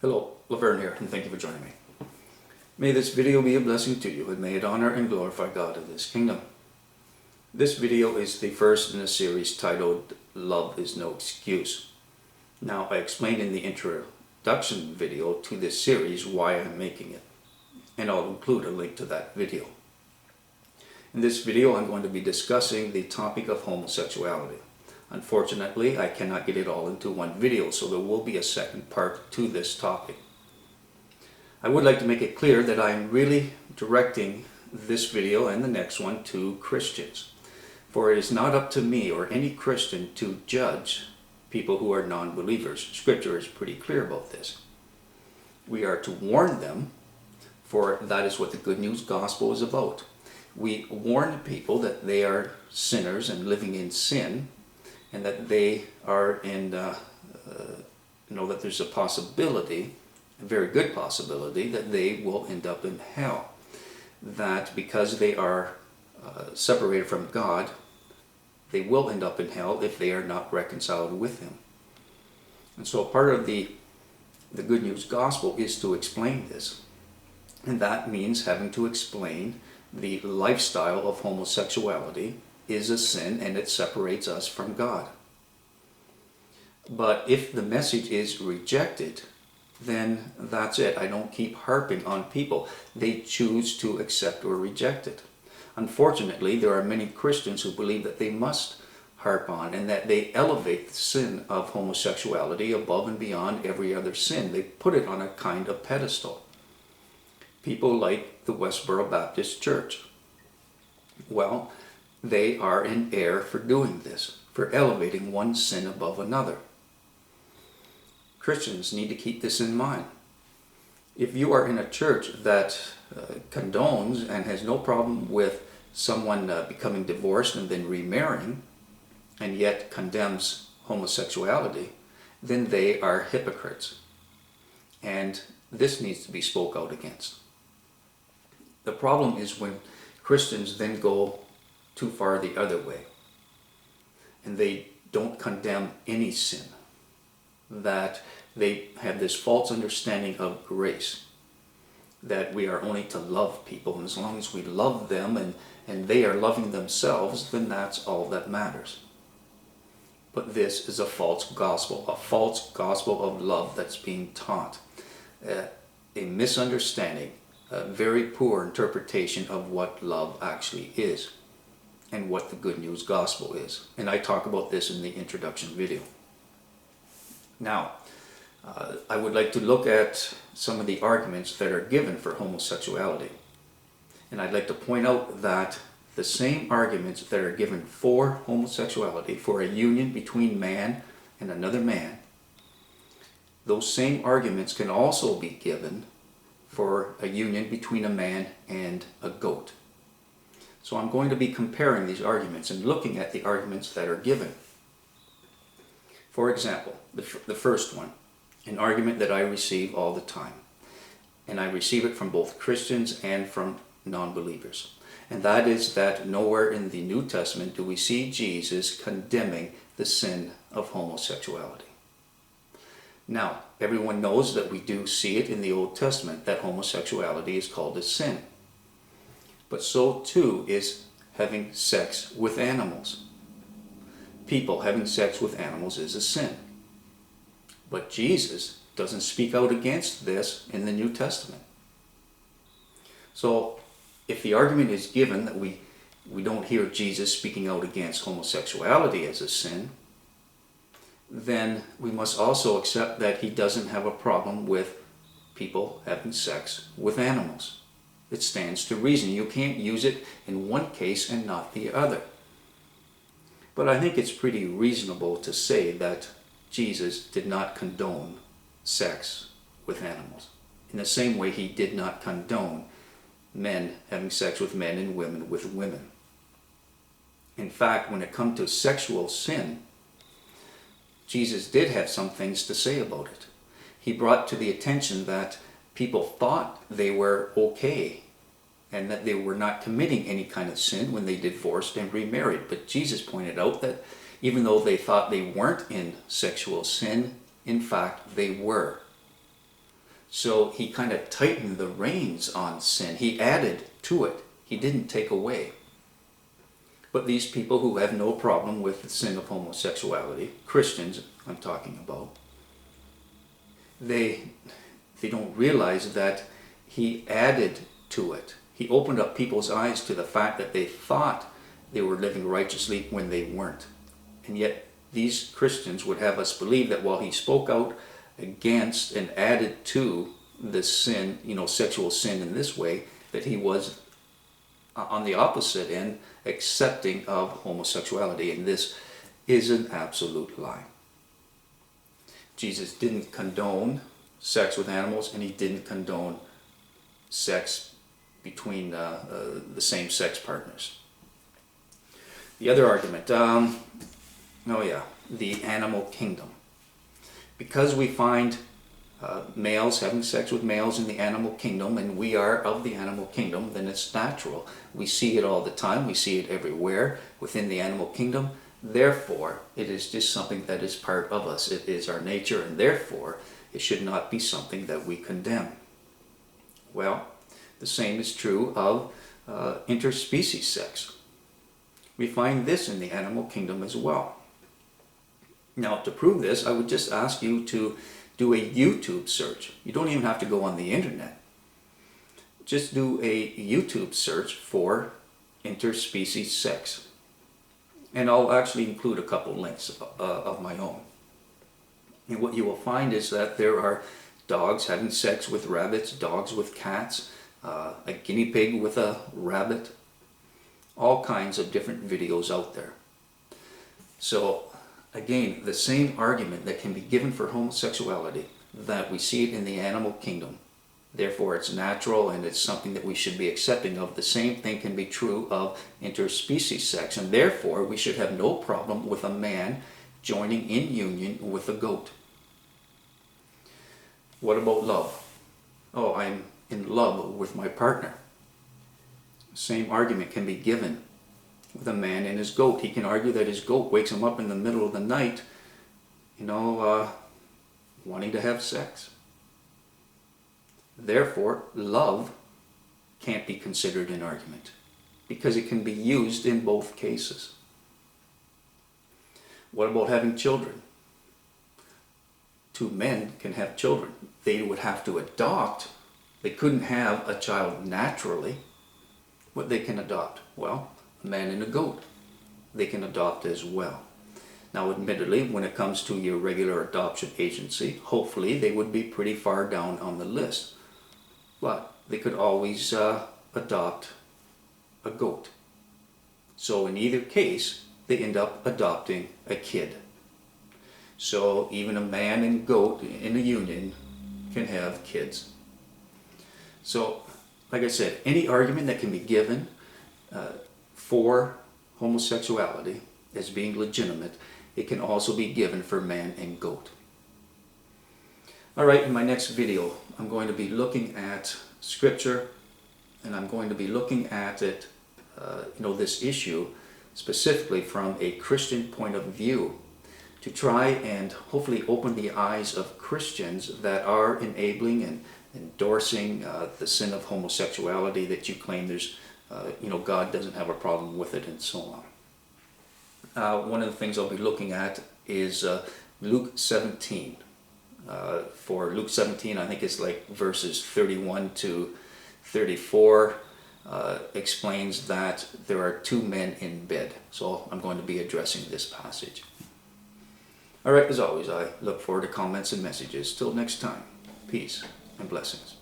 Hello, Laverne here, and thank you for joining me. May this video be a blessing to you, and may it honor and glorify God of this kingdom. This video is the first in a series titled, Love is No Excuse. Now, I explained in the introduction video to this series why I'm making it, and I'll include a link to that video. In this video, I'm going to be discussing the topic of homosexuality. Unfortunately, I cannot get it all into one video, so there will be a second part to this topic. I would like to make it clear that I am really directing this video and the next one to Christians. For it is not up to me or any Christian to judge people who are non-believers. Scripture is pretty clear about this. We are to warn them, for that is what the good news gospel is about. We warn people that they are sinners and living in sin, and that they are in, that there's a possibility, a very good possibility, that they will end up in hell. That because they are separated from God, they will end up in hell if they are not reconciled with Him. And so part of the good news gospel is to explain this. And that means having to explain the lifestyle of homosexuality is a sin and it separates us from God. But if the message is rejected, then that's it. I don't keep harping on people. They choose to accept or reject it. Unfortunately, there are many Christians who believe that they must harp on and that they elevate the sin of homosexuality above and beyond every other sin. They put it on a kind of pedestal. People like the Westboro Baptist Church. Well, they are in error for doing this, for elevating one sin above another. Christians need to keep this in mind. If you are in a church that condones and has no problem with someone becoming divorced and then remarrying, and yet condemns homosexuality, then they are hypocrites. And this needs to be spoke out against. The problem is when Christians then go too far the other way, and they don't condemn any sin, that they have this false understanding of grace, that we are only to love people, and as long as we love them and they are loving themselves, then that's all that matters. But this is a false gospel of love that's being taught, a misunderstanding, a very poor interpretation of what love actually is and what the good news gospel is. And I talk about this in the introduction video. Now, I would like to look at some of the arguments that are given for homosexuality. And I'd like to point out that the same arguments that are given for homosexuality, for a union between man and another man, those same arguments can also be given for a union between a man and a goat. So I'm going to be comparing these arguments and looking at the arguments that are given. For example, the first one, an argument that I receive all the time. And I receive it from both Christians and from non-believers. And that is that nowhere in the New Testament do we see Jesus condemning the sin of homosexuality. Now, everyone knows that we do see it in the Old Testament, that homosexuality is called a sin. But so too is having sex with animals. People having sex with animals is a sin. But Jesus doesn't speak out against this in the New Testament. So if the argument is given that we don't hear Jesus speaking out against homosexuality as a sin, then we must also accept that He doesn't have a problem with people having sex with animals. It stands to reason. You can't use it in one case and not the other. But I think it's pretty reasonable to say that Jesus did not condone sex with animals. In the same way He did not condone men having sex with men and women with women. In fact, when it comes to sexual sin, Jesus did have some things to say about it. He brought to the attention that people thought they were okay and that they were not committing any kind of sin when they divorced and remarried. But Jesus pointed out that even though they thought they weren't in sexual sin, in fact they were. So he kind of tightened the reins on sin. He added to it. He didn't take away. But these people who have no problem with the sin of homosexuality, Christians I'm talking about, they don't realize that he added to it. He opened up people's eyes to the fact that they thought they were living righteously when they weren't. And yet these Christians would have us believe that while he spoke out against and added to the sin, sexual sin in this way, that he was on the opposite end accepting of homosexuality. And this is an absolute lie. Jesus didn't condone sex with animals, and he didn't condone sex between the same-sex partners. The other argument, the animal kingdom. Because we find males having sex with males in the animal kingdom, and we are of the animal kingdom, then it's natural. We see it all the time. We see it everywhere within the animal kingdom. Therefore, it is just something that is part of us. It is our nature, and therefore, it should not be something that we condemn. Well, the same is true of interspecies sex. We find this in the animal kingdom as well. Now, to prove this, I would just ask you to do a YouTube search. You don't even have to go on the internet. Just do a YouTube search for interspecies sex. And I'll actually include a couple links of my own. And what you will find is that there are dogs having sex with rabbits, dogs with cats, a guinea pig with a rabbit, all kinds of different videos out there. So again, the same argument that can be given for homosexuality, that we see it in the animal kingdom, therefore it's natural and it's something that we should be accepting of. The same thing can be true of interspecies sex, and therefore we should have no problem with a man joining in union with a goat. What about love? Oh, I'm in love with my partner. Same argument can be given with a man and his goat. He can argue that his goat wakes him up in the middle of the night, wanting to have sex. Therefore, love can't be considered an argument because it can be used in both cases. What about having children? Two men can have children. They would have to adopt. They couldn't have a child naturally. What they can adopt? Well, a man and a goat. They can adopt as well. Now, admittedly, when it comes to your regular adoption agency, hopefully they would be pretty far down on the list. But they could always adopt a goat. So in either case, they end up adopting a kid. So even a man and goat in a union can have kids. So, like I said, any argument that can be given for homosexuality as being legitimate, it can also be given for man and goat. Alright, in my next video, I'm going to be looking at Scripture, and I'm going to be looking at it, this issue, specifically from a Christian point of view, to try and hopefully open the eyes of Christians that are enabling and endorsing the sin of homosexuality, that you claim there's, God doesn't have a problem with it, and so on. One of the things I'll be looking at is Luke 17. For Luke 17, I think it's like verses 31 to 34, explains that there are two men in bed. So I'm going to be addressing this passage. Alright, as always, I look forward to comments and messages. Till next time, peace and blessings.